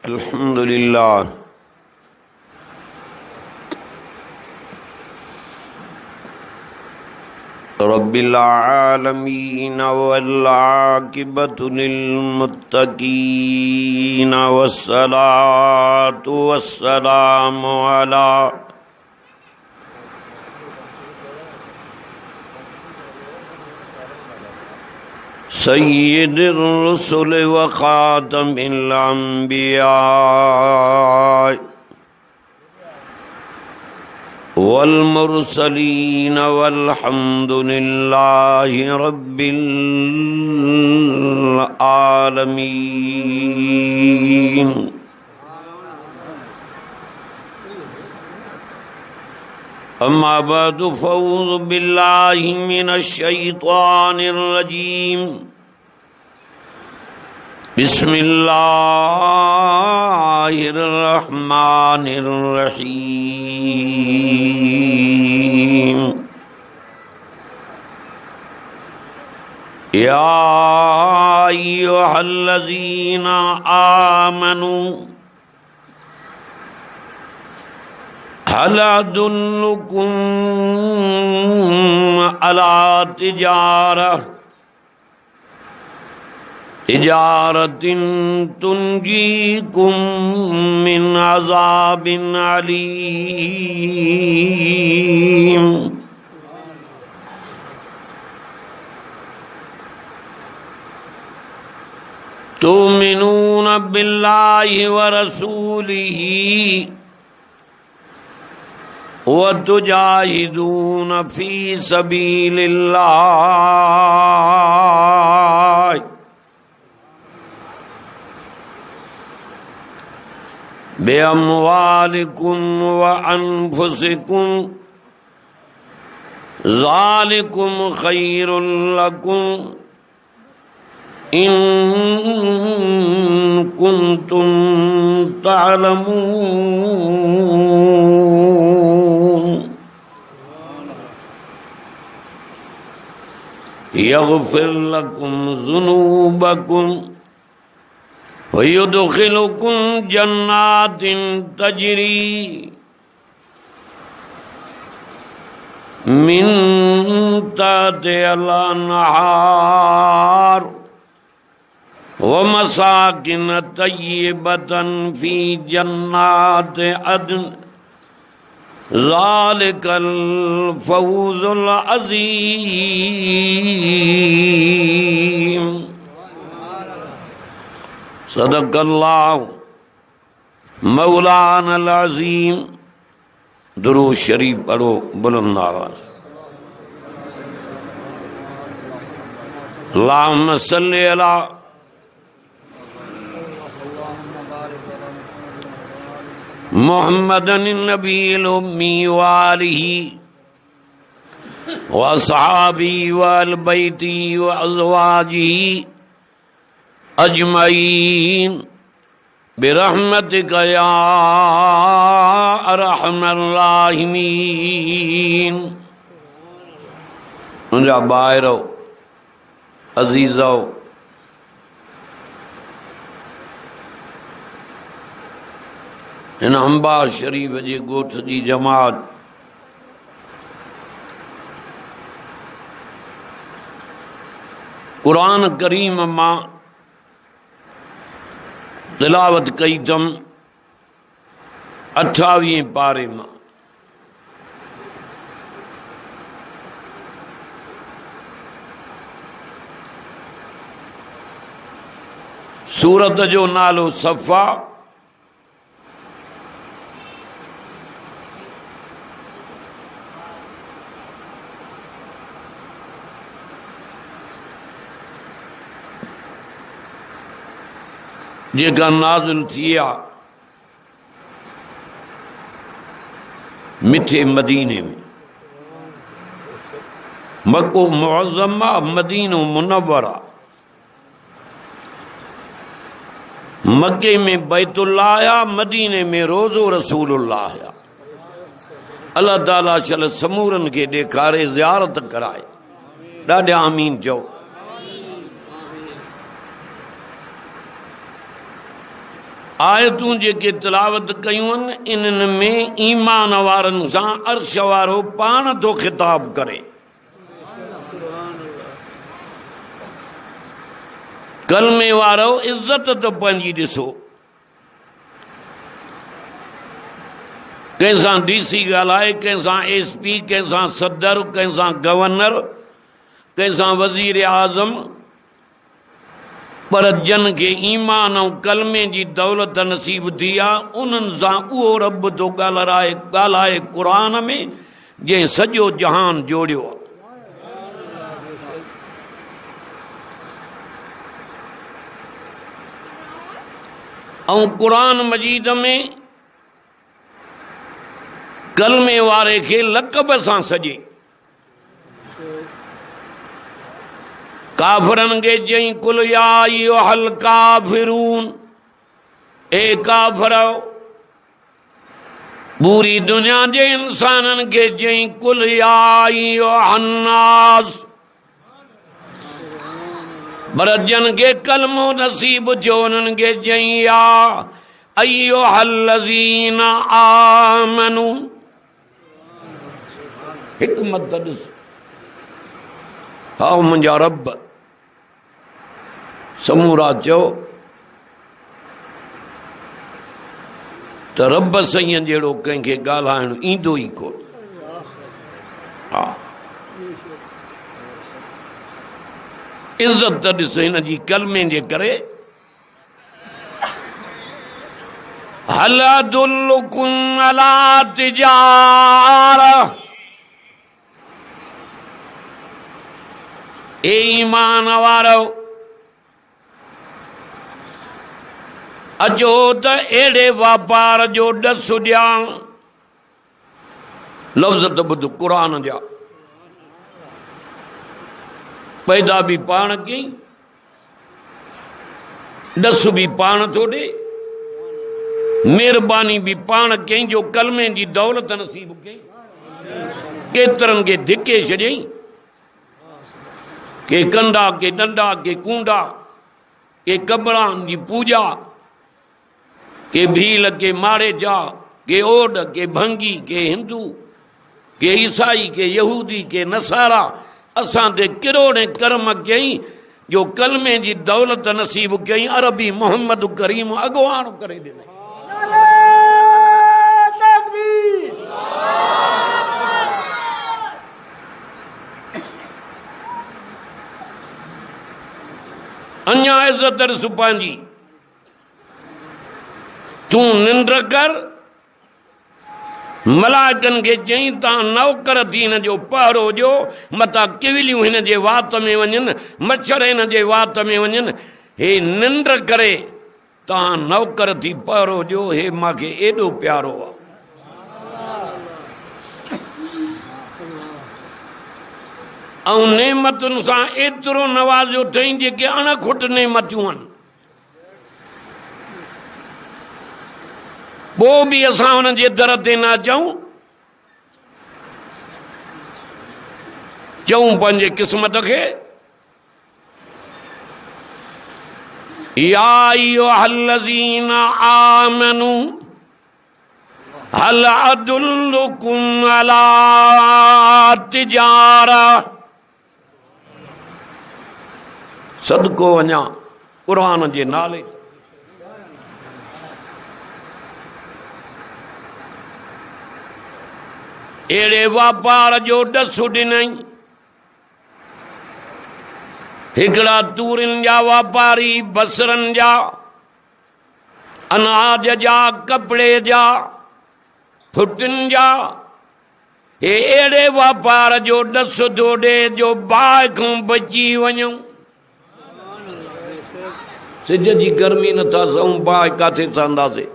अल्हम्दुलिल्लाह रब्बिल आलमीन वल आक़िबतु लिल मुत्तक़ीन वस्सलातु वस्सलामु अला सय्यिदिर रुसुल व ख़ातमिल अंबिया वल मुरसलीन वल्हम्दुलिल्लाहि रब्बिल आलमीन। अम्मा बअदु फ़अऊज़ु बिल्लाहि मिनश शैतानिर रजीम। बिस्मिल्लाहिर रहमानिर रहीम। या अय्युहल्लज़ीना आमनू हल अदुल्लुकुम अला तिजारतिन तुंजीकुम मिन अज़ाबिन अलीम। तुमिनून बिल्लाहि व रसूलिही व तुजाहिदून फी सबीलिल्लाह बेअम्वालिकुम व अनफुसिकुम ज़ालिकुम खैरुल लकुम इन कुंतुम तअलमून। यग़फ़िर लकुम ज़ुनूबकुम व युदख़िलुकुम जन्नातिन तजरी मिन तहतिहल अन्हार व मसाकिन तय्यिबतन फ़ी जन्नाति अदन ज़ालिकल फ़ौज़ुल अज़ीम। सदक़ल्लाहु मौलानल अज़ीम। दुरूद शरीफ पढ़ो बुलंद आवाज़। अल्लाहुम्मा सल्लि अला मुहम्मदन नबील उम्मी व आलिही व अस्हाबिही व अहल बैतिही व अज़वाजिही अजमईन बिरहमतिका या अरहमर राहिमीन। मुंहिंजा ॿाहिरो अज़ीज़ो इन अंबा शरीफ जे ॻोठ जी जमात क़ुरान करीम मां तिलावत कई तम 28 पारे मां। सूरत जो नालो सफ़ा। जेका नाज़िल थिया मिठे मदीने में। मक्को मुअज़्ज़मा मदीनो मुनव्वरा। मक्के में बैतुल्लाह आया, मदीने में रोज़ो रसूलुल्लाह आया। अल्लाह ताला शल समूरन के ॾेखारे ज़ियारत कराए। ॾाढा आमीन चओ। आयतूं जेके तिलावत कयूं आहिनि इन्हनि में ईमान वारनि सां अर्श वारो पाण थो ख़िताब करे। कलमे वारो इज़त तो पंहिंजी ॾिसो, कंहिंसां DC ॻाल्हाए, कंहिंसां SP, कंहिंसां सदर, कंहिंसां गवर्नर, कंहिंसां वज़ीर आज़म, पर जन खे ईमान ऐं कलमे जी दौलत नसीब थी आहे उन्हनि सां उहो रब थो ॻाल्हाए क़ुरान में जंहिं सॼो जहान जोड़ियो आहे। ऐं क़ुरान मजीद में कलमे वारे खे लक़ब सां सॼे काफ़िरनि खे चई कुल या अय्युहल काफ़िरून, ए काफ़िरो। पूरी दुनिया जे इंसाननि खे चई कुल या अय्युहन नास, पर जन खे कलमो नसीब थियो उन्हनि खे चई या अय्युहल्लज़ीन आमनू। हिकमत ॾिस, हा मुंहिंजा रब समूरा चयो त रब साईं जहिड़ो कंहिंखे ॻाल्हाइणु ईंदो ई कोन। हा इज़त ॾिस हिन जी कलमे जे करे। हल अदुल्लुकुम अला तिजारा, ए ईमान वारो अचो त अहिड़े वापार जो ॾस ॾियां। लफ़्ज़ त ॿुध क़ुरान जा, पैदा भी पाण कई, ॾस भी पाण थो ॾे, महिरबानी भी पाण कई जो कलमे जी दौलत नसीब कई। केतिरनि खे धिके छॾियईं, के कंडा, के डंडा, के कूंडा, के कबरनि जी पूजा, के भील, के मारे जा, के ओड, के भंगी, के हिंदू, के ईसाई, के यहूदी, के नसारा। असां ते किरोड़े कर्म कयईं जो कलमे जी दौलत नसीब कयईं। अरबी मोहम्मद करीम अॻुवाणो करे ॾिनई। अञा इज़त ॾिस पंहिंजी, तूं निंड कर। मलाइकनि खे चई तव्हां नौकर थी हिन जो पहरो ॾियो, मथां किविलियूं हिन जे वात में वञनि, मच्छर हिन जे वात में वञनि। हे निंड करे तव्हां नौकर थी पहरो ॾियो, हे मूंखे एॾो प्यारो आहे। ऐं नेमतुनि सां एतिरो नवाज़ियो अथई जेके अणखुट नेमतियूं आहिनि। पोइ बि असां हुन जे दर ते न अचूं, चऊं पंहिंजे क़िस्मत खे या अय्युहल्लज़ीन आमनू हल अदुल्लुकुम अला तिजारा। सदको वञा क़ुरान जे नाले। अहिड़े वापार जो ॾस ॾिनई। हिकिड़ा तूरिन जा वापारी, बसरनि जा, अनाज जा, कपिड़े जा, फुटिन जा। हे अहिड़े वापार जो ॾस थो ॾे जो बाहि खां बची वञूं। सिज जी गर्मी नथा सहूं, बाहि किथे सहंदासीं।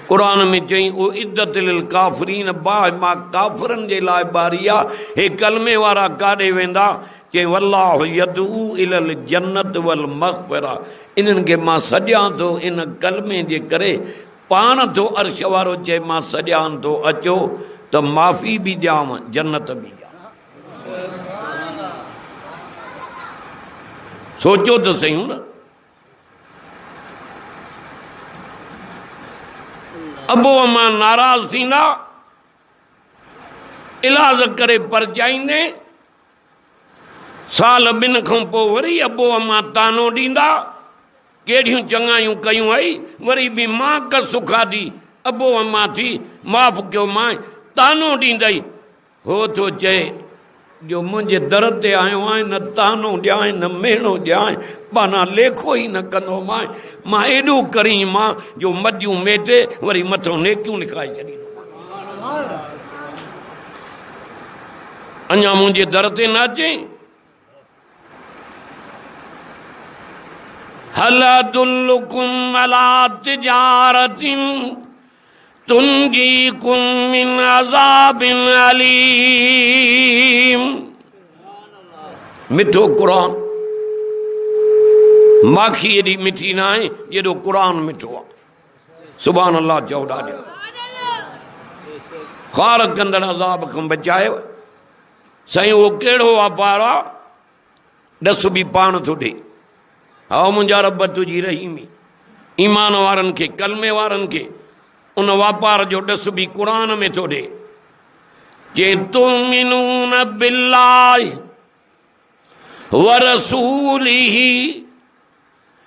क़ुरान में चई ओ इद्दत लिल काफ़िरीन, बाहि मां काफ़िरनि जे लाइ बारी आहे। हे कलमे वारा काॾे वेंदा? के वल्लाहु यदऊ इलल जन्नत वल मग़फ़िरा। इन्हनि खे मां सॾियां थो इन कलमे जे करे। पाण थो अर्श वारो चए मां सॾियां थो, अचो त माफ़ी बि ॾियांव, जन्नत बि ॾियां। सोचो त सही न। अबो अम्मा नाराज़ थींदा, इलाज करे परचाईंदे, साल ॿिनि खां पोइ वरी अबो अम्मा तानो ॾींदा, केड़ियूं चङायूं कयूं आई, वरी बि मां कसु खाधी, अबो अम्मा थी माफ़ कयो मां, तानो ॾींदई। हो थो चए जो मुंहिंजे दर ते आयो आहीं, न तानो ॾियां न मेणो ॾियां, पाना लेखो ई न कंदो मां एॾो करी मां जो मदियूं मेटे वरी मथां नेकियूं लिखाए छॾींदो। अञा मुंहिंजे दर ते न अचे। हल अदुल्लुकुम अला तिजारतिन तुंजीकुम मिन अज़ाबिन अलीम। मिठो कुरान, माखी एडी मिठी ना है जेॾो कुरान मिठो आहे। सुभान अल्लाह चओ ॾाढो ख़ार कंदड़ अज़ाब खां बचायो। साईं उहो कहिड़ो वापारु आहे, ॾस बि पाण थो ॾे। हा मुंहिंजा रब तुंहिंजी रहीमी, ईमान वारनि खे कलमे वारनि खे उन वापार जो ॾस बि क़ुरान में थो ॾे। जे तुमिनून बिल्लाहि व रसूलिही,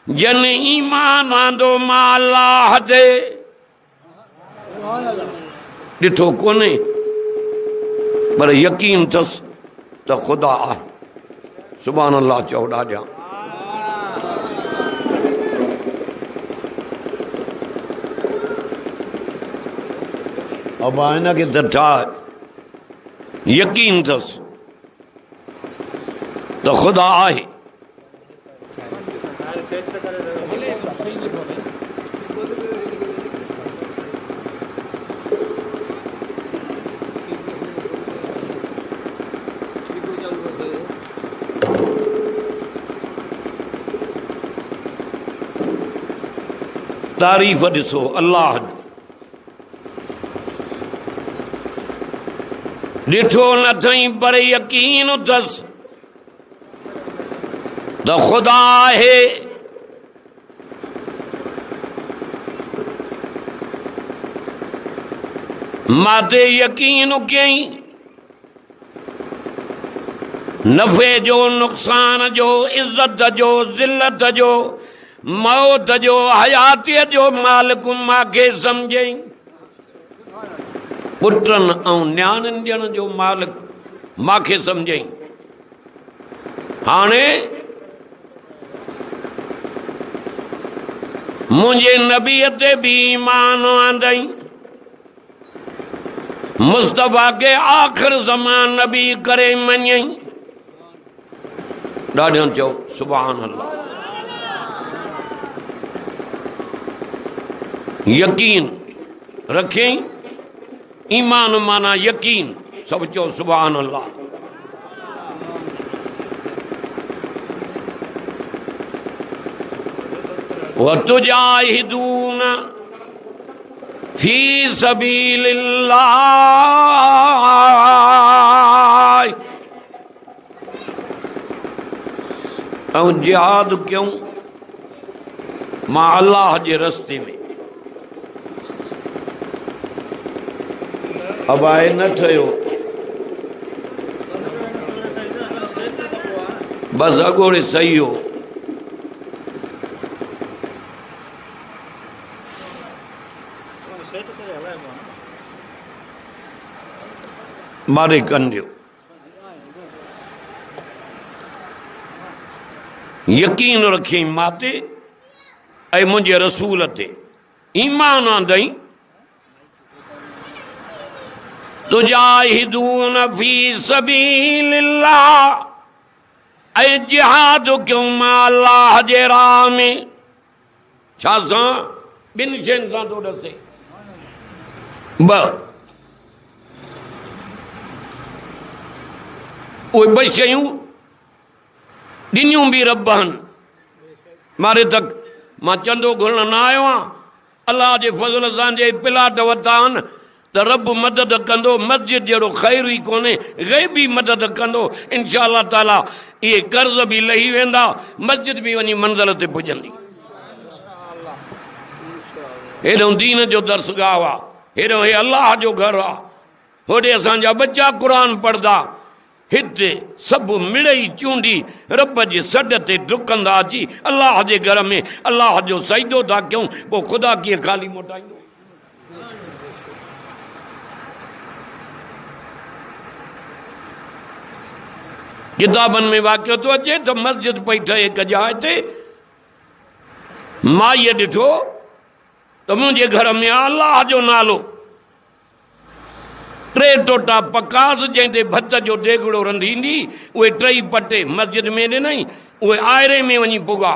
जन ईमान आंदो मां अल्लाह ते। ॾिठो कोन्हे पर यकीन अथसि त ख़ुदा आहे। सुभान अल्लाह चओ ॾाढा। अब हिनखे त छा यकीन अथसि त ख़ुदा आहे। तारीफ़ ॾिसो अल्लाह जी। ॾिठो न अथई पर यकीन अथसि त ख़ुदा आहे। मां ते यकीन कयईं, नफ़े जो नुक़सान जो इज़त जो ज़िल्लत जो मौत जो हयातीअ जो मालिक मूंखे सम्झई। पुटनि ऐं न्याणियुनि ॾियण जो मालिक मूंखे सम्झई। हाणे मुंहिंजे नबीअ ते बि ईमान आंदई, मुस्तफ़ा खे आख़िर ज़मान नबी करे मञई। ॾाढो चओ सुभान अल्लाह। यकीन रखें, ईमान माना यकीन, सब चो सुभान अल्लाह। वतुजाहिदून फी सबीलिल्लाह, ऐं जिहाद क्यों मां अल्लाह जे रस्ते में। अब आहे न ठहियो, बस अगोड़े सही हो। मारे कन ॾियो। यकीन रखी माते ऐं मुंहिंजे रसूल ते ईमान आंदई। तुजाहिदून फी सबीलिल्लाह, ऐं जिहाद कयूं मां अल्लाह जे राह में। छा सां? ॿिनि शयुनि सां थो ॾसे। उहे ॿ शयूं ॾिनियूं बि रब आहिनि। मारे तक मां चंदो घुरण न आयो आहियां, अल्लाह जे फज़ल सां जे प्लाट वरिता आहिनि त रब मदद कंदो। मस्जिद जहिड़ो ख़ैर ई कोन्हे, ग़ैबी मदद कंदो इंशा अल्लाह ताला। इहे कर्ज़ बि लही वेंदा, मस्जिद बि वञी मंज़िल ते पुॼंदी। हेॾो दीन जो दर्सगाह आहे, हेॾो हे अल्लाह जो घर आहे, होॾे असांजा बच्चा क़ुर पढ़ंदा, हिते सभु मिड़ई चूंडी रब जे सॾ ते डुकंदा अची अल्लाह जे घर में अल्लाह जो सजदो था कयूं, पोइ ख़ुदा कीअं ख़ाली मोटाईंदो? किताबनि में वाक़ियो थो अचे त मस्जिद पई ठहे हिकु जाइ ते, माईअ ॾिठो त मुंहिंजे घर में अल्लाह जो नालो, 3 टोटा पकास जंहिं ते भत जो देगड़ो रंधींदी, उहे 3 पटे मस्जिद में ॾिनई, उहे आयरे में वञी पुॻा।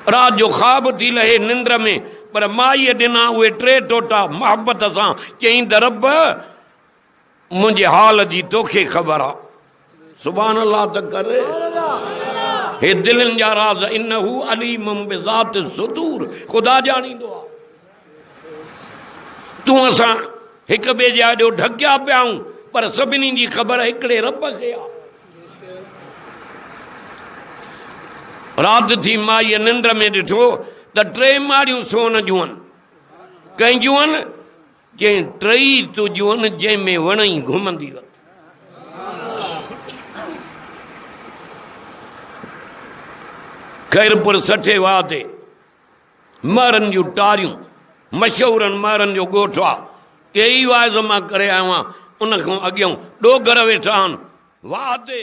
राति जो ख़्वाब थी लहे निंड में, पर माईअ ॾिना उहे 3 टोटा मोहबत सां, चयईं त रब मुंहिंजे हाल जी तोखे ख़बर आहे। सुभान अल्लाह त करे, हे दिलनि जा राज़, इन्नहू अलीमुम बिज़ाति सुदूर, ख़ुदा ॼाणींदो आहे। तूं असां हिक ॿिए जा एॾो ढकिया पिया आहियूं, पर सभिनी जी ख़बर हिकिड़े रब खे आहे। राति थी माईअ निंड में ॾिठो त 3 माड़ियूं सोन जूं आहिनि, कंहिंजूं आहिनि? चई 3 तुंहिंजूं आहिनि जंहिंमें वणई घुमंदी वञ। ख़ैरपुर 60 वाह ते महरनि जूं टारियूं, मशहूरनि महरनि जो ॻोठु आहे, कई वाइज़ मां करे आयो आहियां, उन खां अॻियां ॾोगर वेठा आहिनि वाह ते।